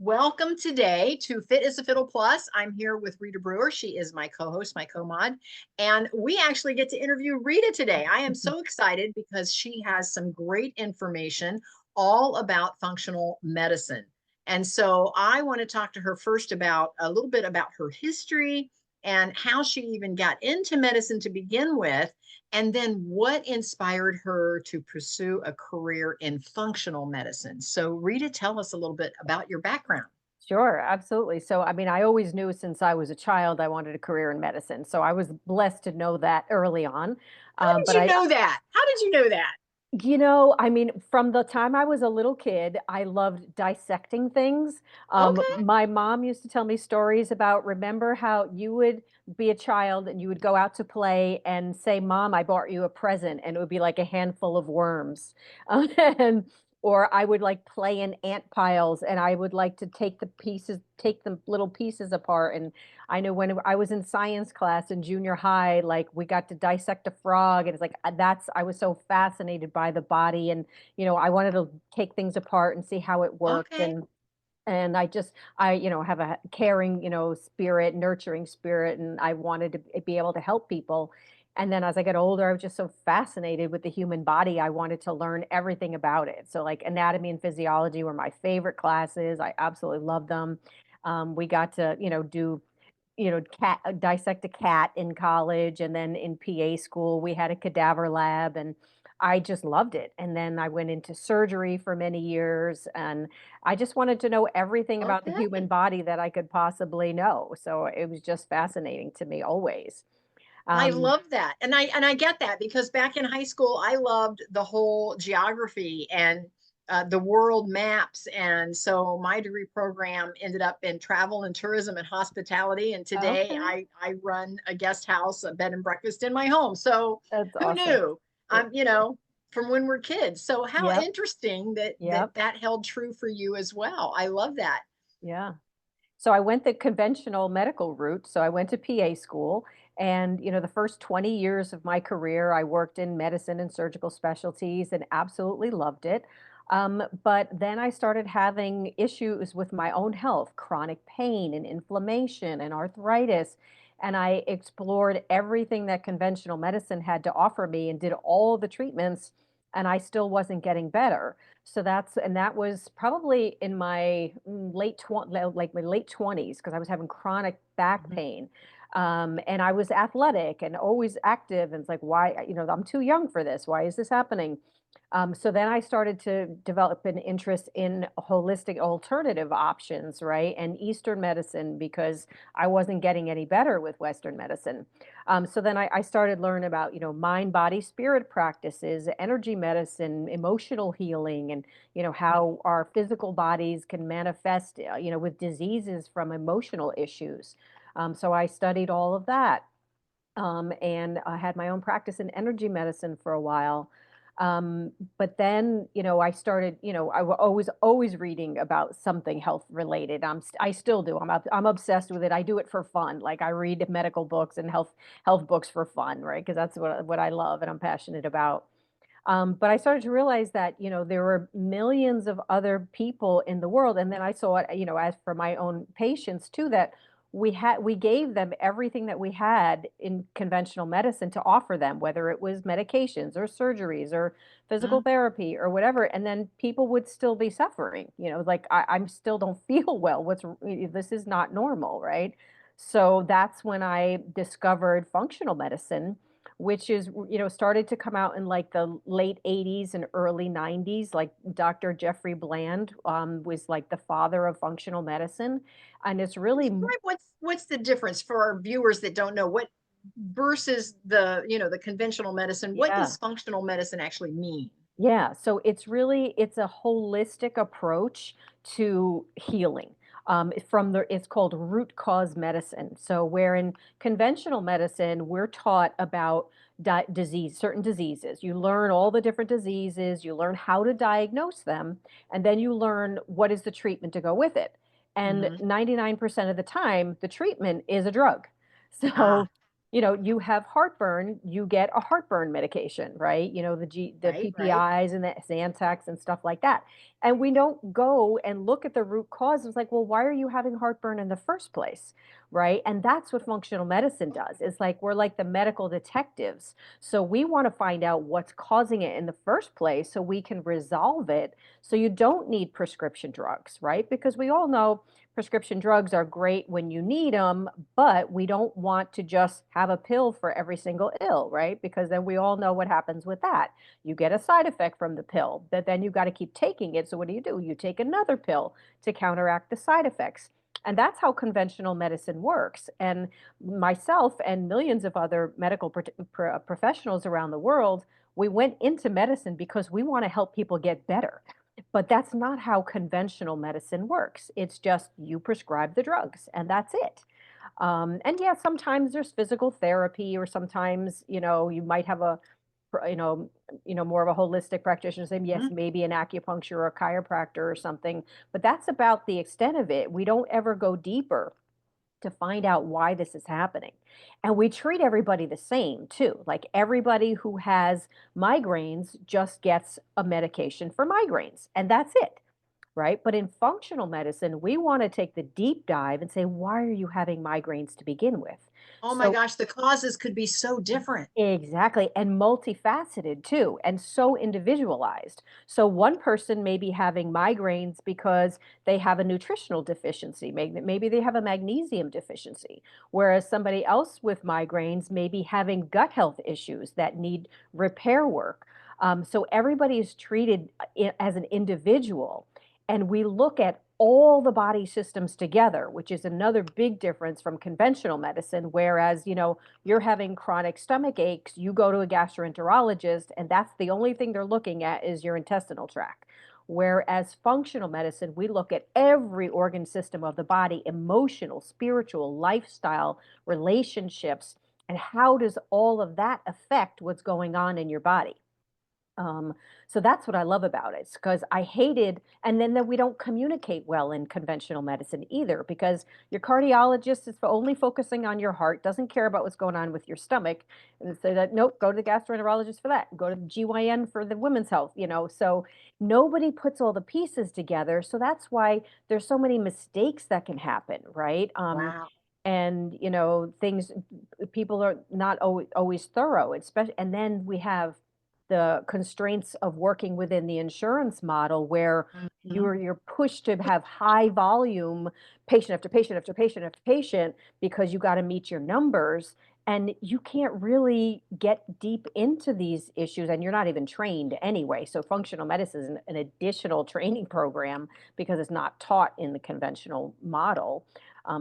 Welcome today to Fit is a Fiddle Plus. I'm here with Rita Brewer. She is my co-host, my co-mod, and we actually get to interview Rita today. I am so excited because she has some great information all about functional medicine. And so I want to talk to her first about a little bit about her history and how she even got into medicine to begin with, and then what inspired her to pursue a career in functional medicine. So, Rita, tell us a little bit about your background. Sure, absolutely. So, I mean, I always knew since I was a child I wanted a career in medicine. So I was blessed to know that early on. How did But you know that? How did you know that? I mean, from the time I was a little kid, I loved dissecting things. Okay. My mom used to tell me stories about, remember how you would be a child and you would go out to play and say, "Mom, I bought you a present," and it would be like a handful of worms. And or I would like play in ant piles and I would like to take the little pieces apart. And I know when I was in science class in junior high, like we got to dissect a frog, and it's like I was so fascinated by the body, and I wanted to take things apart and see how it worked, Okay. and I have a caring, spirit, nurturing spirit, and I wanted to be able to help people. And then as I got older, I was just so fascinated with the human body. I wanted to learn everything about it. So like anatomy and physiology were my favorite classes. I absolutely loved them. We got to, do cat dissect a cat in college, and then in PA school we had a cadaver lab, and I just loved it. And then I went into surgery for many years, and I just wanted to know everything about the human Okay. body that I could possibly know. So it was just fascinating to me always. I Um, love that. And I get that because back in high school I loved the whole geography and the world maps. And so my degree program ended up in travel and tourism and hospitality. And today okay, I run a guest house, a bed and breakfast in my home. So that's who awesome. knew? It, From when we're kids. So how yep, interesting that yep, that held true for you as well. I love that. yeah. So I went the conventional medical route. So I went to PA school. And, the first 20 years of my career, I worked in medicine and surgical specialties and absolutely loved it. But then I started having issues with my own health, chronic pain and inflammation and arthritis. And I explored everything that conventional medicine had to offer me and did all the treatments, and I still wasn't getting better. So that was probably in my like my late 20s, because I was having chronic back Mhm. pain. And I was athletic and always active, and it's like, why, I'm too young for this. Why is this happening? So then I started to develop an interest in holistic alternative options, right? And Eastern medicine, because I wasn't getting any better with Western medicine. So then I started learning about, mind, body, spirit practices, energy medicine, emotional healing, and, how our physical bodies can manifest, with diseases from emotional issues. So I studied all of that. And I had my own practice in energy medicine for a while. But then, I started, I was always reading about something health related. I still do. I'm obsessed with it. I do it for fun. Like I read medical books and health books for fun, right? Because that's what I love and I'm passionate about. But I started to realize that, there were millions of other people in the world. And then I saw it, as for my own patients too, that we gave them everything that we had in conventional medicine to offer them, whether it was medications or surgeries or physical Mhm. therapy or whatever. And then people would still be suffering, like I'm still don't feel well. This is not normal, right? So that's when I discovered functional medicine, which is, started to come out in like the late 80s and early 90s. Like Dr. Jeffrey Bland was like the father of functional medicine. And it's really, Describe what's the difference for our viewers that don't know what versus the conventional medicine. What yeah. does functional medicine actually mean? Yeah, so it's a holistic approach to healing. It's called root cause medicine. So where in conventional medicine, we're taught about certain diseases. You learn all the different diseases, you learn how to diagnose them, and then you learn what is the treatment to go with it. And Hmm. 99% of the time, the treatment is a drug. Ah, So you have heartburn, you get a heartburn medication, right? The Right, right. PPIs and the Xanax and stuff like that. And we don't go and look at the root cause. It's like, well, why are you having heartburn in the first place? Right? And that's what functional medicine does. It's like we're like the medical detectives. So we want to find out what's causing it in the first place so we can resolve it. So you don't need prescription drugs, right? Because we all know prescription drugs are great when you need them, but we don't want to just have a pill for every single ill, right? Because then we all know what happens with that. You get a side effect from the pill, but then you've got to keep taking it. So what do? You take another pill to counteract the side effects. And that's how conventional medicine works. And myself and millions of other medical professionals around the world, we went into medicine because we want to help people get better. But that's not how conventional medicine works. It's just you prescribe the drugs and that's it. And yeah, sometimes there's physical therapy, or sometimes, you might have pr- you know, more of a holistic practitioner saying, yes, Mhm. maybe an acupuncture or a chiropractor or something, but that's about the extent of it. We don't ever go deeper to find out why this is happening. And we treat everybody the same too. Like everybody who has migraines just gets a medication for migraines, and that's it. Right? But in functional medicine, we want to take the deep dive and say, why are you having migraines to begin with? Oh my So gosh, the causes could be so different. exactly, and multifaceted too, and so individualized. So one person may be having migraines because they have a nutritional deficiency. Maybe they have a magnesium deficiency, whereas somebody else with migraines may be having gut health issues that need repair work. So everybody is treated as an individual, and we look at all the body systems together, which is another big difference from conventional medicine. Whereas, you're having chronic stomach aches, you go to a gastroenterologist, and that's the only thing they're looking at is your intestinal tract. Whereas functional medicine, we look at every organ system of the body, emotional, spiritual, lifestyle, relationships, and how does all of that affect what's going on in your body. Um, so that's what I love about it, because I hated, and then that we don't communicate well in conventional medicine either, because your cardiologist is only focusing on your heart, doesn't care about what's going on with your stomach, and say that nope, go to the gastroenterologist for that, go to the GYN for the women's health, So nobody puts all the pieces together, so that's why there's so many mistakes that can happen, right? Wow. And things, people are not always thorough, especially, and then we have the constraints of working within the insurance model, where Mhm. you're pushed to have high volume, patient after patient after patient after patient, because you got to meet your numbers, and you can't really get deep into these issues, and you're not even trained anyway. So functional medicine is an additional training program because it's not taught in the conventional model.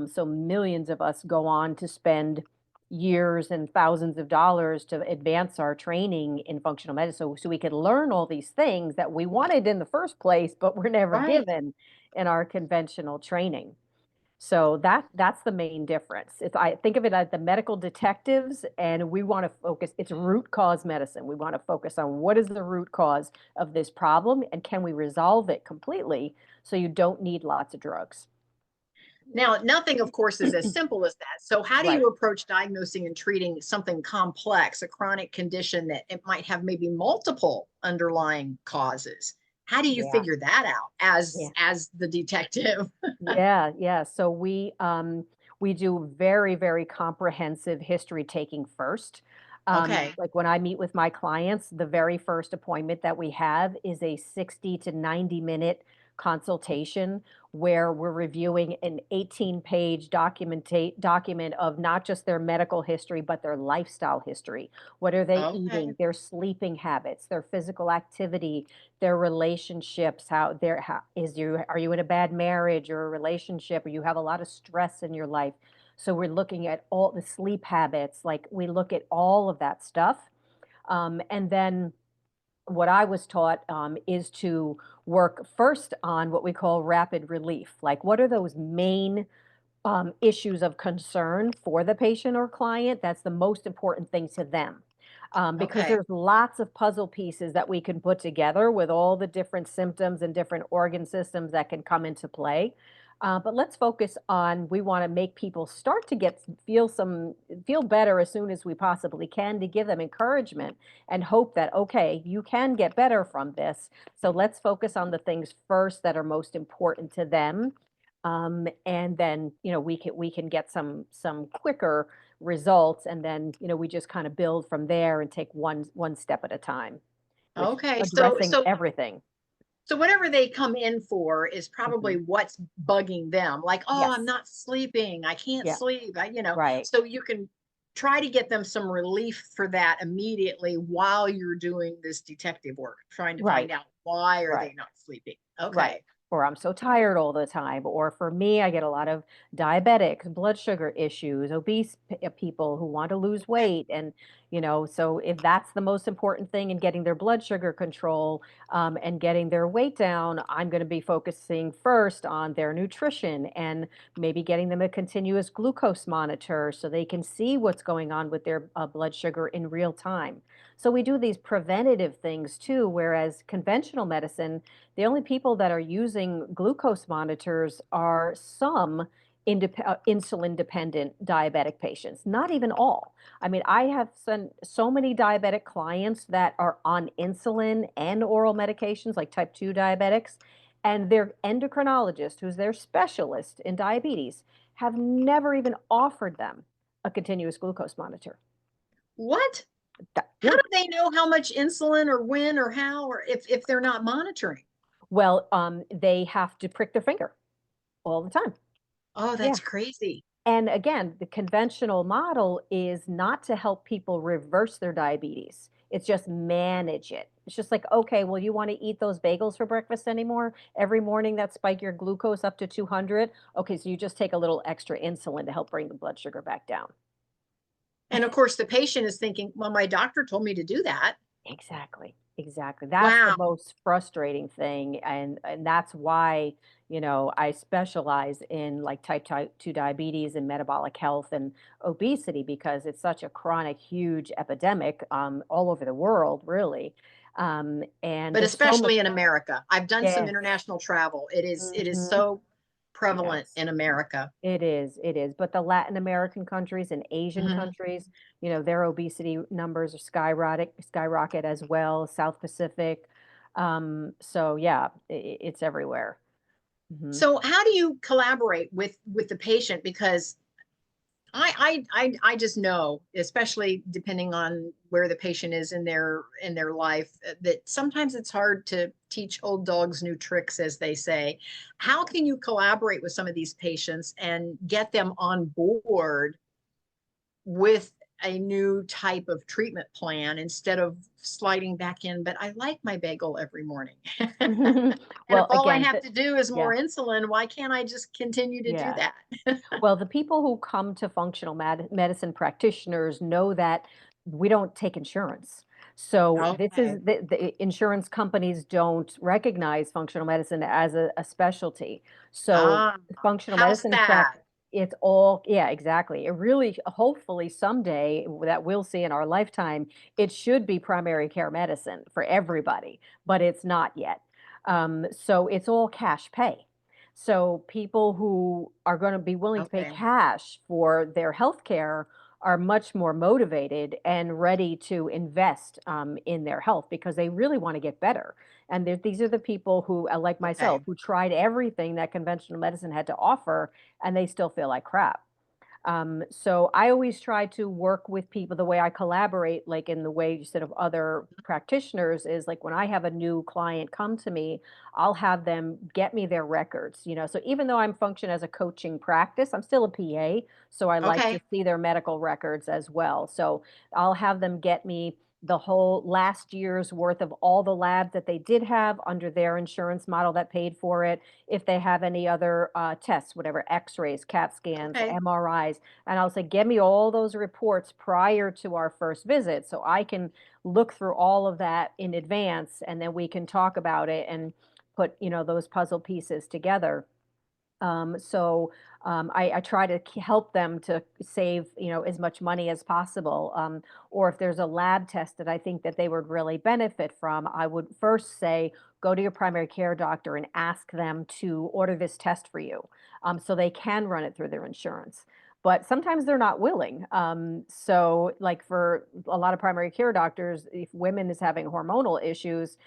So millions of us go on to spend years and thousands of dollars to advance our training in functional medicine, so we could learn all these things that we wanted in the first place, but were never Right. given in our conventional training. So that's the main difference. If I think of it as the medical detectives, and we want to focus, it's root cause medicine. We want to focus on what is the root cause of this problem and can we resolve it completely so you don't need lots of drugs. Now, nothing, of course, is as simple as that. So, how do Right. you approach diagnosing and treating something complex, a chronic condition that it might have maybe multiple underlying causes? How do you Yeah. figure that out as Yeah. the detective? Yeah, yeah. So we do very, very comprehensive history taking first. Okay. Like when I meet with my clients, the very first appointment that we have is a 60 to 90-minute consultation where we're reviewing an 18-page document of not just their medical history, but their lifestyle history. What are they Okay. eating? Their sleeping habits, their physical activity, their relationships, how is you are you in a bad marriage or a relationship, or you have a lot of stress in your life. So we're looking at all the sleep habits, like we look at all of that stuff. And then what I was taught is to work first on what we call rapid relief. Like, what are those main issues of concern for the patient or client? That's the most important thing to them. Because Okay. there's lots of puzzle pieces that we can put together with all the different symptoms and different organ systems that can come into play. But let's focus on, we want to make people start to feel better as soon as we possibly can, to give them encouragement and hope that, okay, you can get better from this. So let's focus on the things first that are most important to them. And then, we can get some quicker results, and then, we just kind of build from there and take one step at a time with Okay, so addressing everything. so whatever they come in for is probably Mhm. what's bugging them. Like, oh, I'm Yes. not sleeping. I can't Yeah. sleep. Right. So you can try to get them some relief for that immediately while you're doing this detective work, trying to find Right. out why are Right. they not sleeping. Right. Okay. Or I'm so tired all the time. Or for me, I get a lot of diabetics, blood sugar issues, obese people who want to lose Okay. weight. And, so if that's the most important thing in getting their blood sugar control, and getting their weight down, I'm going to be focusing first on their nutrition, and maybe getting them a continuous glucose monitor so they can see what's going on with their blood sugar in real time. So we do these preventative things too, whereas conventional medicine, the only people that are using glucose monitors are some insulin dependent diabetic patients, not even all. I mean, I have so many diabetic clients that are on insulin and oral medications, like type 2 diabetics, and their endocrinologist, who's their specialist in diabetes, have never even offered them a continuous glucose monitor. What? How Yeah. do they know how much insulin or when or how or if they're not monitoring? Well, they have to prick their finger all the time. Oh, Yeah. that's crazy. And again, the conventional model is not to help people reverse their diabetes. It's just manage it. It's just like, okay, well, you want to eat those bagels for breakfast anymore? Every morning that spike your glucose up to 200. Okay, so you just take a little extra insulin to help bring the blood sugar back down. And of course, the patient is thinking, well, my doctor told me to do that. Exactly. Exactly. That's the Wow. most frustrating thing. And that's why, I specialize in like type 2 diabetes and metabolic health and obesity, because it's such a chronic, huge epidemic, all over the world, really. And But there's so much. especially in America. I've done some Yes. international travel. It is Hmm. so prevalent Yes. in America. It is, it is. But the Latin American countries and Asian Mhm. countries, their obesity numbers are skyrocket as well, South Pacific. So yeah, it's everywhere. Hmm. So how do you collaborate with the patient? Because I just know, especially depending on where the patient is in their life, that sometimes it's hard to teach old dogs new tricks, as they say. How can you collaborate with some of these patients and get them on board with a new type of treatment plan instead of sliding back in, but I like my bagel every morning. And if Well, all I again, have to do is yeah, more insulin, why can't I just continue to do yeah. that? Well, the people who come to functional medicine practitioners know that we don't take insurance. So this is Okay. the insurance companies don't recognize functional medicine as a specialty. So Ah, functional how medicine sad. it's all, yeah, exactly. It really, hopefully someday that we'll see in our lifetime, it should be primary care medicine for everybody, but it's not yet. So it's all cash pay. So people who are going to be willing to pay Okay. cash for their health care are much more motivated and ready to invest, in their health, because they really want to get better. And these are the people who, like myself, Okay. who tried everything that conventional medicine had to offer, and they still feel like crap. So I always try to work with people. The way I collaborate, like in the way you said of other practitioners, is like when I have a new client come to me, I'll have them get me their records. So even though I'm function as a coaching practice, I'm still a PA. So I like to Okay. see their medical records as well. So I'll have them get me the whole last year's worth of all the labs that they did have under their insurance model that paid for it, if they have any other tests, whatever, x-rays, CAT scans, Okay. MRIs. And I'll say, give me all those reports prior to our first visit so I can look through all of that in advance, and then we can talk about it and put, those puzzle pieces together. So I try to help them to save, as much money as possible. Or if there's a lab test that I think that they would really benefit from, I would first say, go to your primary care doctor and ask them to order this test for you, so they can run it through their insurance. But sometimes they're not willing. So, like for a lot of primary care doctors, if women is having hormonal issues,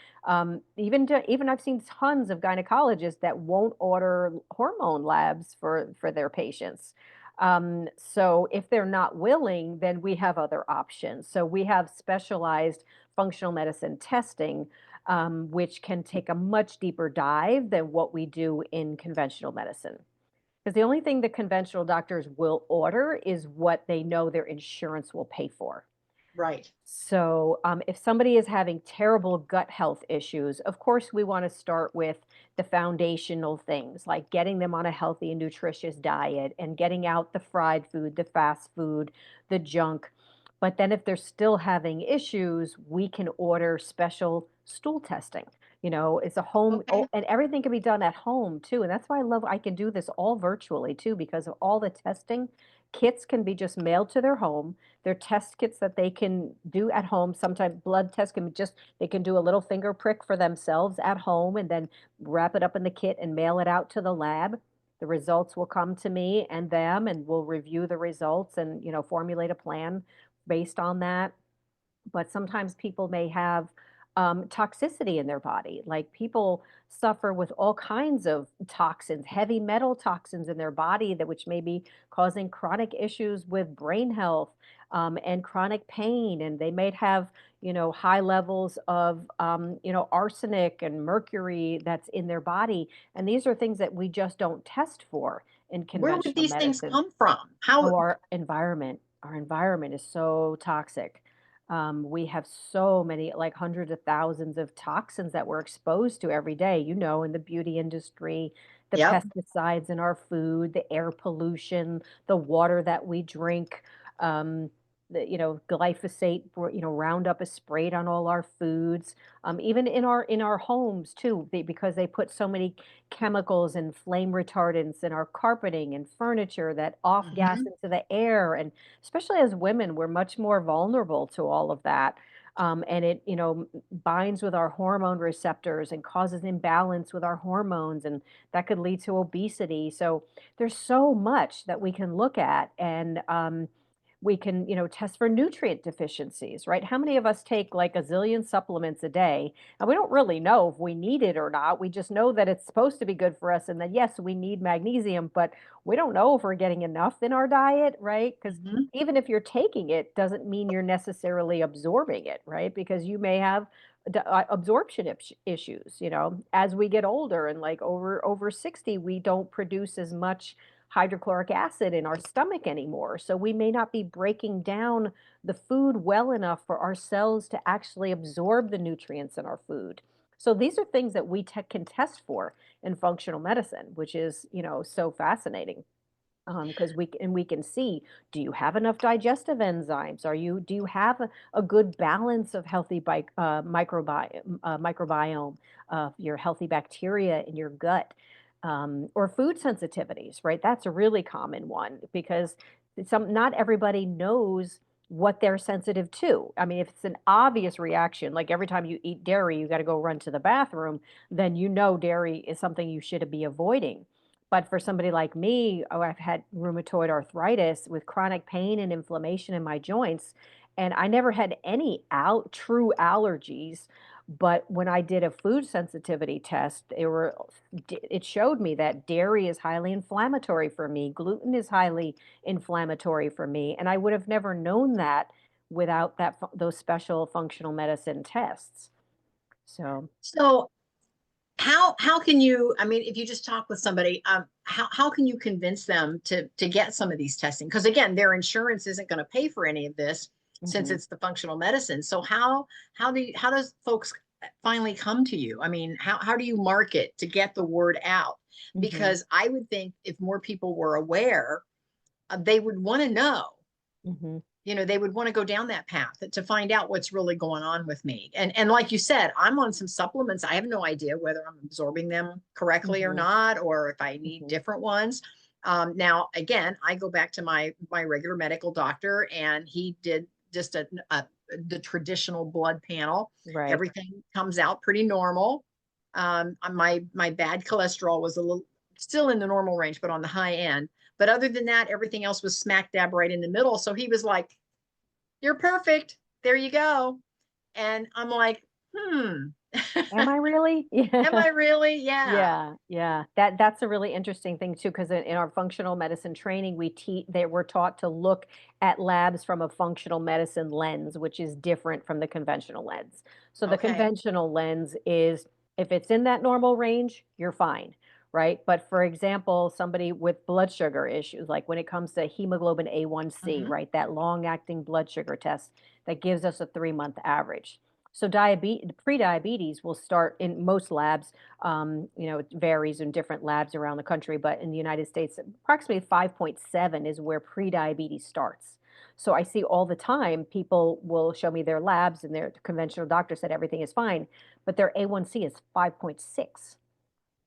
even I've seen tons of gynecologists that won't order hormone labs for their patients. So if they're not willing, then we have other options. So we have specialized functional medicine testing, which can take a much deeper dive than what we do in conventional medicine. Because the only thing the conventional doctors will order is what they know their insurance will pay for. Right. So, if somebody is having terrible gut health issues, of course, we want to start with the foundational things like getting them on a healthy and nutritious diet and getting out the fried food, the fast food, the junk. But then, if they're still having issues, we can order special stool testing. It's a home, Okay. and everything can be done at home too. And that's why I can do this all virtually too, because of all the testing. Kits can be just mailed to their home. They're test kits that they can do at home. Sometimes blood tests can be just, they can do a little finger prick for themselves at home and then wrap it up in the kit and mail it out to the lab. The results will come to me and them, and we'll review the results and, formulate a plan based on that. But sometimes people may have toxicity in their body. Like people suffer with all kinds of toxins, heavy metal toxins in their body that which may be causing chronic issues with brain health, and chronic pain. And they may have, high levels of, arsenic and mercury that's in their body. And these are things that we just don't test for in Where would conventional these things medicine. come from? How? Oh, our environment is so toxic. We have so many, like hundreds of thousands of toxins that we're exposed to every day, in the beauty industry, the Yep. pesticides in our food, the air pollution, the water that we drink, glyphosate, Roundup is sprayed on all our foods, even in our homes too, because they put so many chemicals and flame retardants in our carpeting and furniture that off gas Hmm. into the air. And especially as women, we're much more vulnerable to all of that. And it, binds with our hormone receptors and causes imbalance with our hormones, and that could lead to obesity. So there's so much that we can look at, and we can, test for nutrient deficiencies, right? How many of us take like a zillion supplements a day, and we don't really know if we need it or not? We just know that it's supposed to be good for us, and that yes, we need magnesium, but we don't know if we're getting enough in our diet, right? Because Hmm. even if you're taking it, doesn't mean you're necessarily absorbing it, right? Because you may have absorption issues. As we get older and like over 60, we don't produce as much hydrochloric acid in our stomach anymore. So we may not be breaking down the food well enough for our cells to actually absorb the nutrients in our food. So these are things that we can test for in functional medicine, which is, so fascinating. Because we can see, do you have enough digestive enzymes? Do you have a good balance of healthy microbiome of your healthy bacteria in your gut? Or food sensitivities, right? That's a really common one because not everybody knows what they're sensitive to. I mean, if it's an obvious reaction, like every time you eat dairy, you got to go run to the bathroom, then dairy is something you should be avoiding. But for somebody like me, I've had rheumatoid arthritis with chronic pain and inflammation in my joints, and I never had any true allergies. But when I did a food sensitivity test, it showed me that dairy is highly inflammatory for me, gluten is highly inflammatory for me, and I would have never known that without those special functional medicine tests. So, So how can you, I mean, if you just talk with somebody, how can you convince them to get some of these testing? Because again, their insurance isn't going to pay for any of this since mhm, it's the functional medicine. So how does folks finally come to you? I mean, how do you market to get the word out? mhm, Because I would think if more people were aware, they would want to know. mhm. they would want to go down that path to find out what's really going on with me. And like you said, I'm on some supplements. I have no idea whether I'm absorbing them correctly or Hmm. not, or if I need Hmm. different ones. Now, again, I go back to my regular medical doctor, and he did just the traditional blood panel. Right. Everything comes out pretty normal. My bad cholesterol was a little still in the normal range, but on the high end. But other than that, everything else was smack dab right in the middle. So he was like, "You're perfect. There you go." And I'm like, "Hmm, Am I really? am Yeah. I really?" Yeah. Yeah, yeah. That's a really interesting thing too, because in our functional medicine training, we're taught to look at labs from a functional medicine lens, which is different from the conventional lens. So the Okay. conventional lens is if it's in that normal range, you're fine, right? But for example, somebody with blood sugar issues, like when it comes to hemoglobin A1C, Hmm. right? That long-acting blood sugar test that gives us a 3-month average. So diabetes, pre-diabetes will start in most labs. It varies in different labs around the country, but in the United States, approximately 5.7 is where prediabetes starts. So I see all the time people will show me their labs and their conventional doctor said everything is fine, but their A1C is 5.6.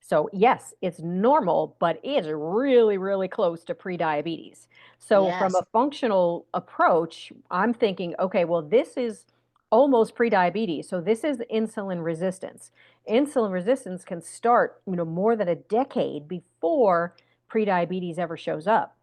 So yes, it's normal, but it is really, really close to prediabetes. So from Yes. a functional approach, I'm thinking, okay, well, this is almost prediabetes. So this is insulin resistance. Insulin resistance can start, more than a decade before prediabetes ever shows up.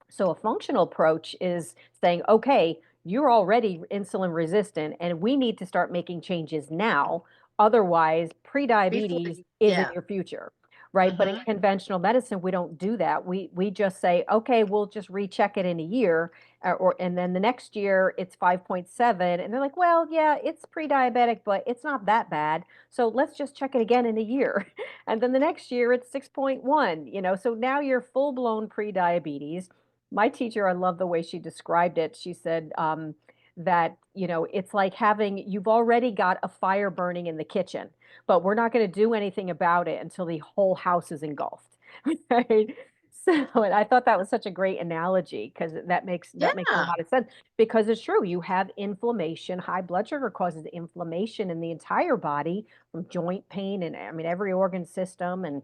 So a functional approach is saying, okay, you're already insulin resistant and we need to start making changes now. Otherwise, Before prediabetes you, is in yeah. your future. Right. But in Hmm. conventional medicine, we don't do that. We just say, okay, we'll just recheck it in a year, and then the next year it's 5.7. And they're like, well, yeah, it's pre-diabetic, but it's not that bad. So let's just check it again in a year. And then the next year it's 6.1, so now you're full-blown pre-diabetes. My teacher, I love the way she described it. She said that, it's like you've already got a fire burning in the kitchen, but we're not going to do anything about it until the whole house is engulfed. Right? So, and I thought that was such a great analogy because that makes a Yeah. lot of sense because it's true. You have inflammation. High blood sugar causes inflammation in the entire body from joint pain and I mean every organ system and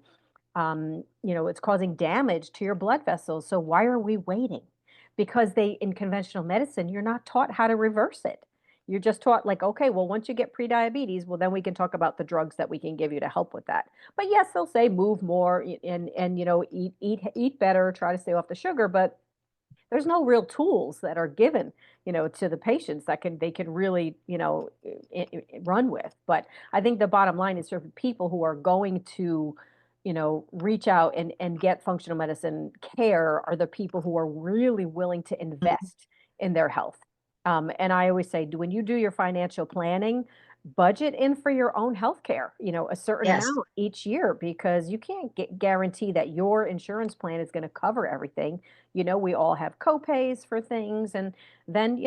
it's causing damage to your blood vessels. So why are we waiting? Because in conventional medicine, you're not taught how to reverse it. You're just taught like, okay, well, once you get prediabetes, well, then we can talk about the drugs that we can give you to help with that. But yes, they'll say move more and eat better, try to stay off the sugar, but there's no real tools that are given to the patients that they can really run with. But I think the bottom line is for people who are going to reach out and get functional medicine care are the people who are really willing to Mhm. invest in their health. And I always say, when you do your financial planning, budget in for your own health care, a certain Yes. amount each year, because you can't guarantee that your insurance plan is going to cover everything. We all have copays for things. And then,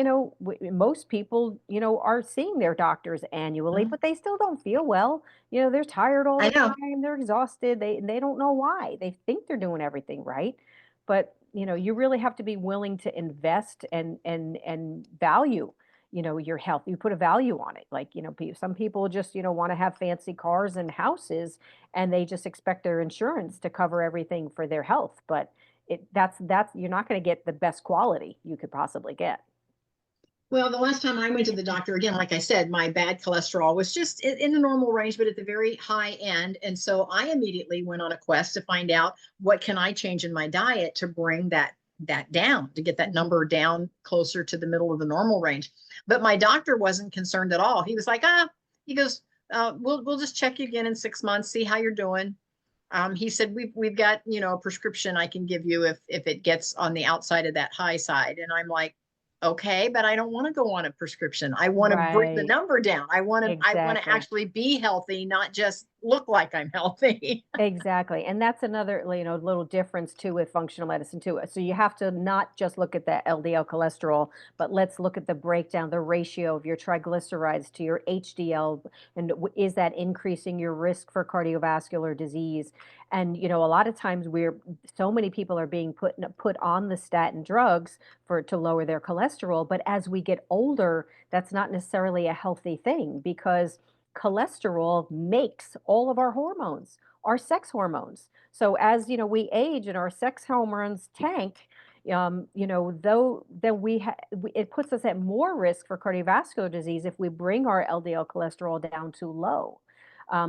most people, are seeing their doctors annually, Mhm. but they still don't feel well. They're tired all I the know. time. They're exhausted. They don't know why. They think they're doing everything right. But, you really have to be willing to invest and value, your health. You put a value on it. Like, some people just, want to have fancy cars and houses and they just expect their insurance to cover everything for their health. But that's you're not going to get the best quality you could possibly get. Well, the last time I went to the doctor, again, like I said, my bad cholesterol was just in the normal range, but at the very high end. And so I immediately went on a quest to find out what can I change in my diet to bring that down, to get that Mhm. number down closer to the middle of the normal range. But my doctor wasn't concerned at all. He was like, he goes, we'll just check you again in 6 months, see how you're doing. He said we've got a prescription I can give you if it gets on the outside of that high side, and I'm like, okay, but I don't want to go on a prescription. I want to bring the Right. number down. I want to Exactly. actually be healthy, not just look like I'm healthy. Exactly. And that's another, little difference too with functional medicine too. So you have to not just look at the LDL cholesterol, but let's look at the breakdown, the ratio of your triglycerides to your HDL, and is that increasing your risk for cardiovascular disease? And a lot of times so many people are being put on the statin drugs to lower their cholesterol, but as we get older, that's not necessarily a healthy thing because cholesterol makes all of our hormones, our sex hormones. So as we age and our sex hormones tank, though then it puts us at more risk for cardiovascular disease if we bring our LDL cholesterol down too low.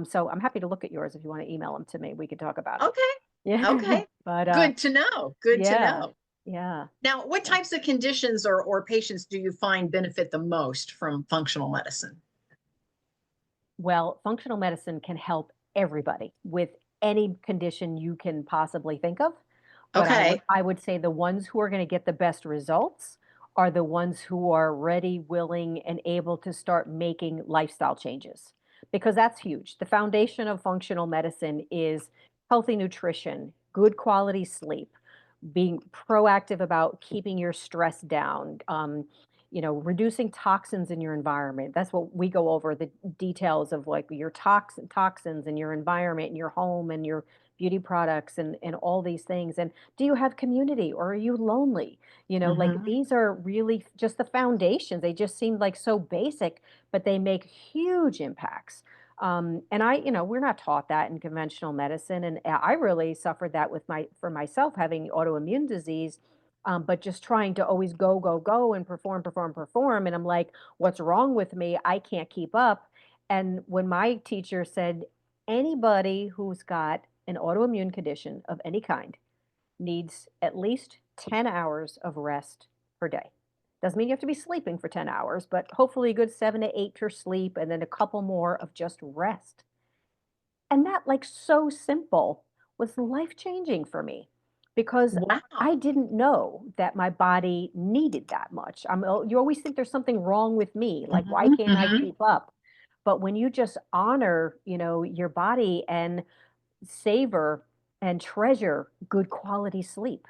So I'm happy to look at yours if you want to email them to me. We could talk about it. Okay. Yeah, Okay. but Good to know. Good to yeah, know. yeah. Now, what types of conditions or patients do you find benefit the most from functional medicine? Well, functional medicine can help everybody with any condition you can possibly think of. But Okay. I would say the ones who are going to get the best results are the ones who are ready, willing, and able to start making lifestyle changes because that's huge. The foundation of functional medicine is healthy nutrition, good quality sleep, being proactive about keeping your stress down, reducing toxins in your environment. That's what we go over, the details of like your toxins in your environment, in your home, and your beauty products, and all these things. And do you have community or are you lonely? Like Hmm. these are really just the foundations. They just seem like so basic, but they make huge impacts. And we're not taught that in conventional medicine. And I really suffered that for myself, having autoimmune disease, but just trying to always go, go, go and perform, perform, perform. And I'm like, what's wrong with me? I can't keep up. And when my teacher said, anybody who's got an autoimmune condition of any kind needs at least 10 hours of rest per day. Doesn't mean you have to be sleeping for 10 hours, but hopefully a good 7 to 8 for sleep and then a couple more of just rest. And that, like, so simple was life changing for me because I Wow. didn't know that my body needed that much. You always think there's something wrong with me, like, why Hmm. can't I Hmm. keep up? But when you just honor, your body and savor and treasure good quality sleep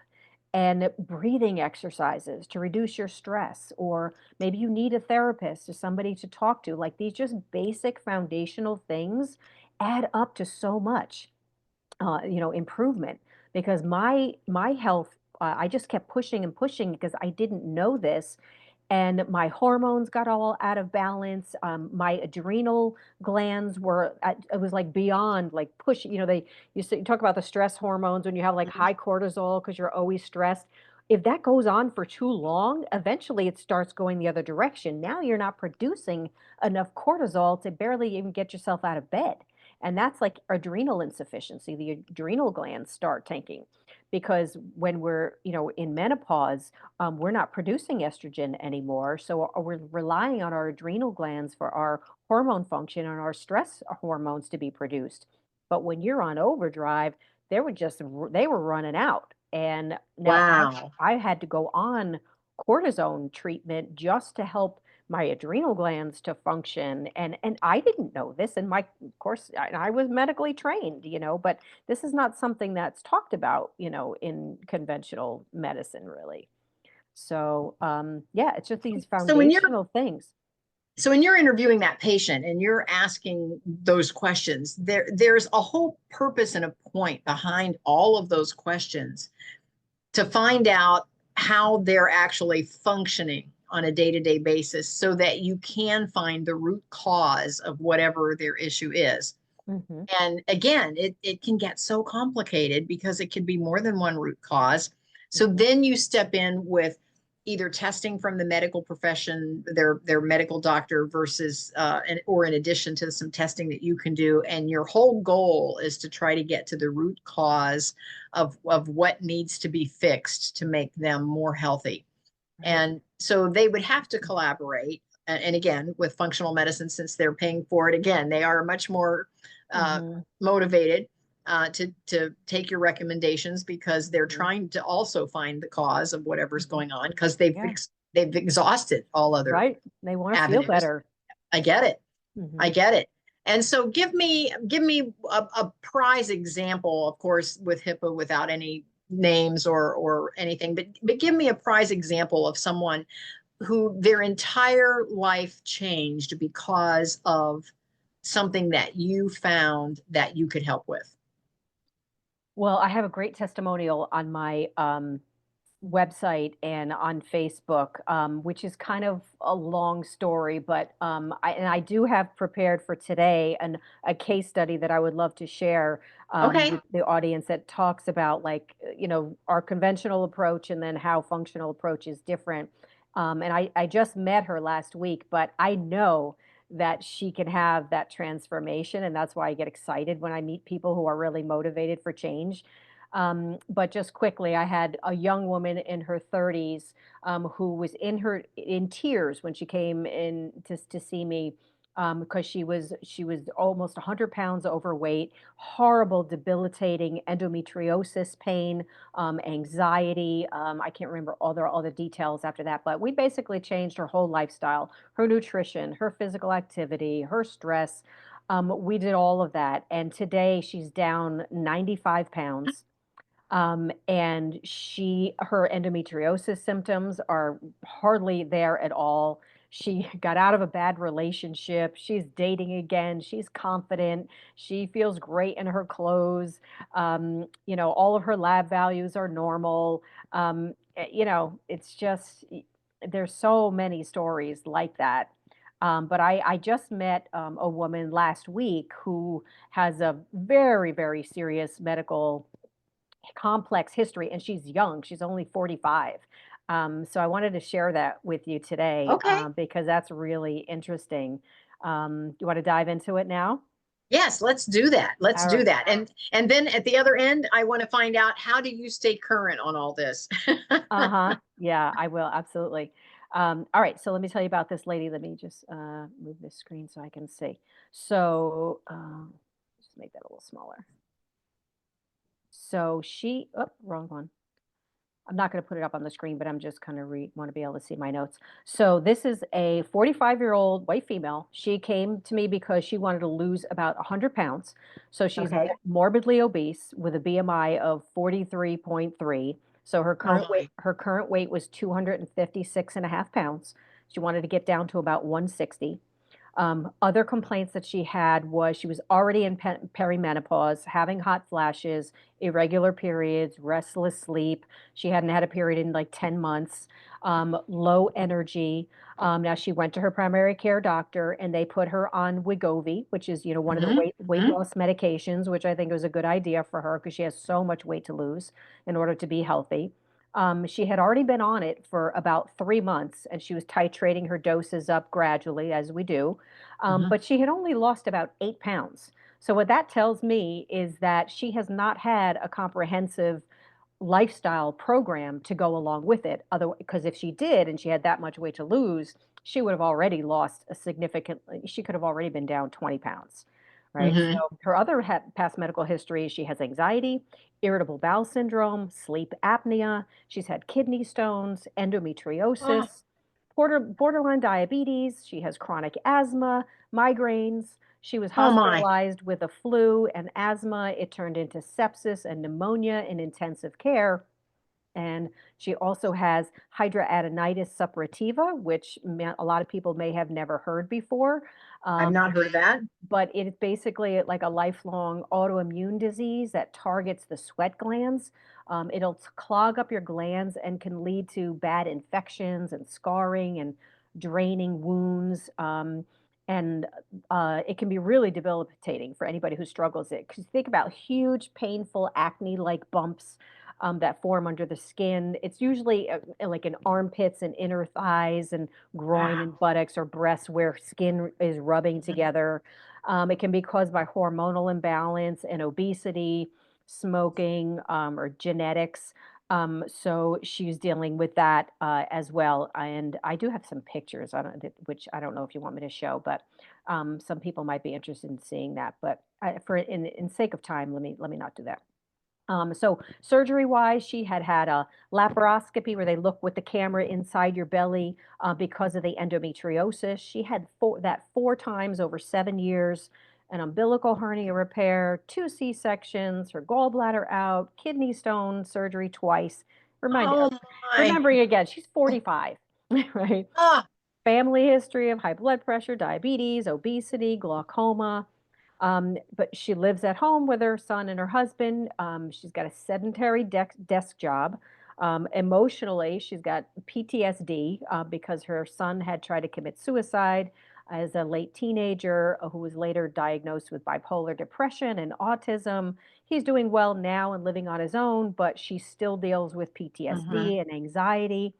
and breathing exercises to reduce your stress, or maybe you need a therapist or somebody to talk to, like these just basic foundational things add up to so much improvement because my health, I just kept pushing and pushing because I didn't know this, and my hormones got all out of balance. My adrenal glands it was like beyond like push. You talk about the stress hormones when you have like high cortisol because you're always stressed. If that goes on for too long, eventually it starts going the other direction. Now you're not producing enough cortisol to barely even get yourself out of bed. And that's like adrenal insufficiency. The adrenal glands start tanking because when we're, in menopause, we're not producing estrogen anymore. So we're relying on our adrenal glands for our hormone function and our stress hormones to be produced. But when you're on overdrive, they were running out. And now Wow. I had to go on cortisone treatment just to help my adrenal glands to function. And I didn't know this. And of course, I was medically trained, but this is not something that's talked about, in conventional medicine, really. So, yeah, it's just these So when you're foundational things. so when you're interviewing that patient and you're asking those questions, there's a whole purpose and a point behind all of those questions to find out how they're actually functioning on a day-to-day basis so that you can find the root cause of whatever their issue is. Hmm. And again, it can get so complicated because it could be more than one root cause. So Hmm. then you step in with either testing from the medical profession, their medical doctor versus or in addition to some testing that you can do. And your whole goal is to try to get to the root cause of what needs to be fixed to make them more healthy. Right. And so they would have to collaborate. And again, with functional medicine, since they're paying for it, again, they are much more uh, Hmm. motivated to take your recommendations because they're Hmm. trying to also find the cause of whatever's Hmm. going on because Yeah. they've exhausted all other Right. They want to feel avenues. better. I get it. Hmm. I get it. And so give me a prize example, of course, with HIPAA without any names or anything, but give me a prize example of someone who their entire life changed because of something that you found that you could help with. Well, I have a great testimonial on my website and on Facebook, which is kind of a long story, but I do have prepared for today a case study that I would love to share Okay. with the audience that talks about like our conventional approach and then how functional approach is different. And I just met her last week, but I know that she can have that transformation, and that's why I get excited when I meet people who are really motivated for change. But just quickly, I had a young woman in her 30s who was in tears when she came in to see me because she was almost 100 pounds overweight, horrible, debilitating endometriosis pain, anxiety. I can't remember all the details after that, but we basically changed her whole lifestyle, her nutrition, her physical activity, her stress. We did all of that, and today she's down 95 pounds. And her endometriosis symptoms are hardly there at all. She got out of a bad relationship. She's dating again. She's confident. She feels great in her clothes. All of her lab values are normal. It's just, there's so many stories like that. But I just met a woman last week who has a very, very serious medical complex history, and she's young. She's only 45. So I wanted to share that with you today Okay. because that's really interesting. You want to dive into it now? Yes, let's do that. Let's All do right. that. And then at the other end, I want to find out, how do you stay current on all this? Uh-huh. Yeah, I will. Absolutely. All right. So let me tell you about this lady. Let me just move this screen so I can see. So just make that a little smaller. So oh, wrong one. I'm not going to put it up on the screen, but I'm just kind of want to be able to see my notes. So this is a 45-year-old white female. She came to me because she wanted to lose about 100 pounds. So she's Okay. morbidly obese with a BMI of 43.3. So Oh my. her current weight was 256 and a half pounds. She wanted to get down to about 160. Other complaints that she had was she was already in perimenopause, having hot flashes, irregular periods, restless sleep. She hadn't had a period in like 10 months, low energy. Now she went to her primary care doctor and they put her on Wegovy, which is, one of the Hmm. weight Hmm. loss medications, which I think was a good idea for her because she has so much weight to lose in order to be healthy. She had already been on it for about 3 months and she was titrating her doses up gradually, as we do. Hmm. But she had only lost about 8 pounds. So, what that tells me is that she has not had a comprehensive lifestyle program to go along with it. Other because if she did and she had that much weight to lose, she would have already lost a significant, she could have already been down 20 pounds, right? Hmm. So her other past medical history, she has anxiety, irritable bowel syndrome, sleep apnea. She's had kidney stones, Oh, endometriosis, borderline diabetes. She has chronic asthma, migraines. She was oh my. hospitalized with a flu and asthma. It turned into sepsis and pneumonia in intensive care. And she also has hidradenitis suppurativa, which a lot of people may have never heard before. I've Um, not heard of that. but it is basically like a lifelong autoimmune disease that targets the sweat glands. It'll clog up your glands and can lead to bad infections and scarring and draining wounds. And it can be really debilitating for anybody who struggles it. Because think about huge, painful acne-like bumps that form under the skin. It's usually like in armpits and inner thighs and groin and Wow. buttocks or breasts where skin is rubbing together. It can be caused by hormonal imbalance and obesity, smoking, or genetics. So she's dealing with that as well. And I do have some pictures, which I don't know if you want me to show, but some people might be interested in seeing that. But in sake of time, let me not do that. So surgery wise, she had had a laparoscopy where they look with the camera inside your belly because of the endometriosis. She had that 4 times over 7 years. an umbilical hernia repair, 2 C-sections, her gallbladder out, kidney stone surgery twice. Remind Oh my. Remembering again, she's 45, right? Ah. Family history of high blood pressure, diabetes, obesity, glaucoma. But she lives at home with her son and her husband. She's got a sedentary desk job. Emotionally, she's got PTSD because her son had tried to commit suicide as a late teenager, who was later diagnosed with bipolar depression and autism. He's doing well now and living on his own, but she still deals with Mhm. PTSD and anxiety.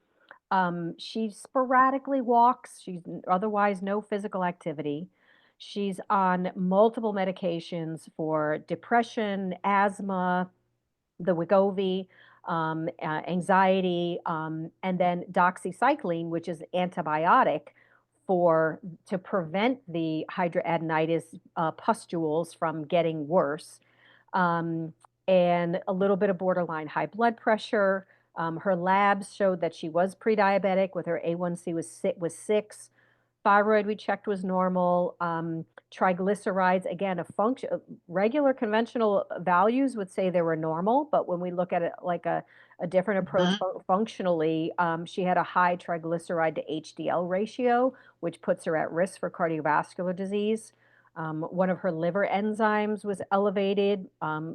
She sporadically walks. Otherwise no physical activity. She's on multiple medications for depression, asthma, the Wegovy, anxiety, and then doxycycline, which is antibiotic for to prevent the hidradenitis pustules from getting worse, um, and a little bit of borderline high blood pressure. Her labs showed that she was pre-diabetic with her A1C was 6. Thyroid we checked was normal. Triglycerides, again, regular conventional values would say they were normal, but when we look at it like a different approach Mhm. functionally, she had a high triglyceride to HDL ratio, which puts her at risk for cardiovascular disease. One of her liver enzymes was elevated,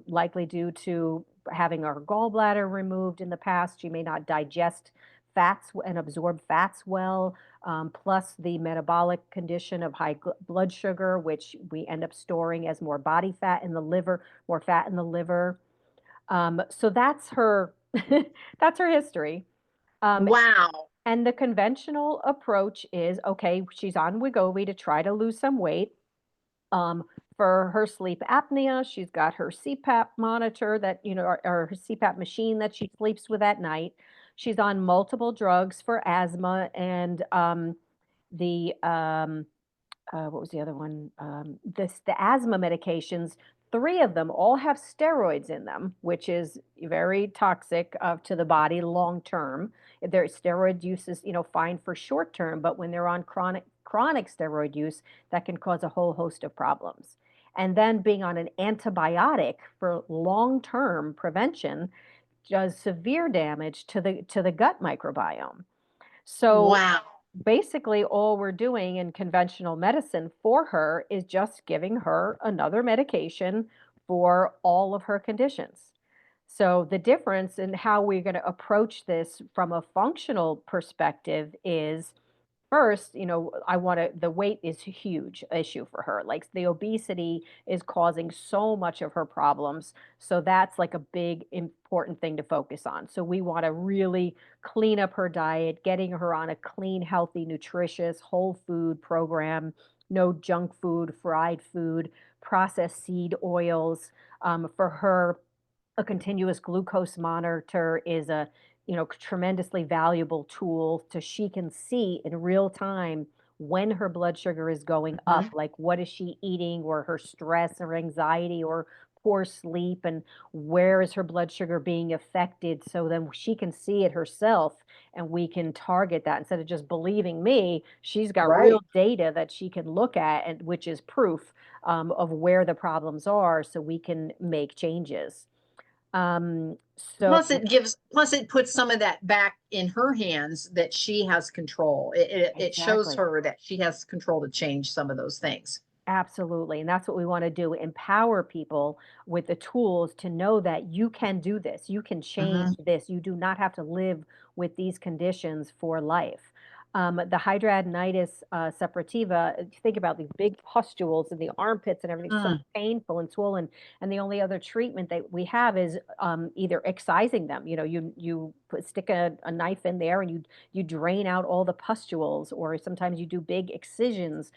likely due to having her gallbladder removed in the past. She may not digest fats and absorb fats well, plus the metabolic condition of high blood sugar, which we end up storing as more body fat in the liver, more fat in the liver. So that's her, that's her history. Um, Wow. and the conventional approach is okay, she's on Wegovy to try to lose some weight. Um, for her sleep apnea, she's got her CPAP monitor that, or her CPAP machine that she sleeps with at night. She's on multiple drugs for asthma and the what was the other one? The asthma medications. 3 of them all have steroids in them, which is very toxic to the body long term. Their steroid use is, fine for short term, but when they're on chronic steroid use, that can cause a whole host of problems. And then being on an antibiotic for long term prevention does severe damage to the gut microbiome. So Wow. basically all we're doing in conventional medicine for her is just giving her another medication for all of her conditions. So the difference in how we're going to approach this from a functional perspective is first, I want to, the weight is a huge issue for her. Like the obesity is causing so much of her problems. So that's like a big, important thing to focus on. So we want to really clean up her diet, getting her on a clean, healthy, nutritious, whole food program, no junk food, fried food, processed seed oils. For her, a continuous glucose monitor is a tremendously valuable tool to she can see in real time when her blood sugar is going up, Mhm. like what is she eating, or her stress or anxiety or poor sleep, and where is her blood sugar being affected, so then she can see it herself and we can target that instead of just believing me. She's got real Right. data that she can look at, and which is proof of where the problems are so we can make changes. So Plus it puts some of that back in her hands that she has control. It shows exactly. her that she has control to change some of those things. Absolutely. And that's what we want to do, empower people with the tools to know that you can do this. You can Mhm. change this. You do not have to live with these conditions for life. The hidradenitis suppurativa, think about these big pustules in the armpits and everything, so Mm. painful and swollen. And the only other treatment that we have is either excising them. Stick a knife in there and you drain out all the pustules, or sometimes you do big excisions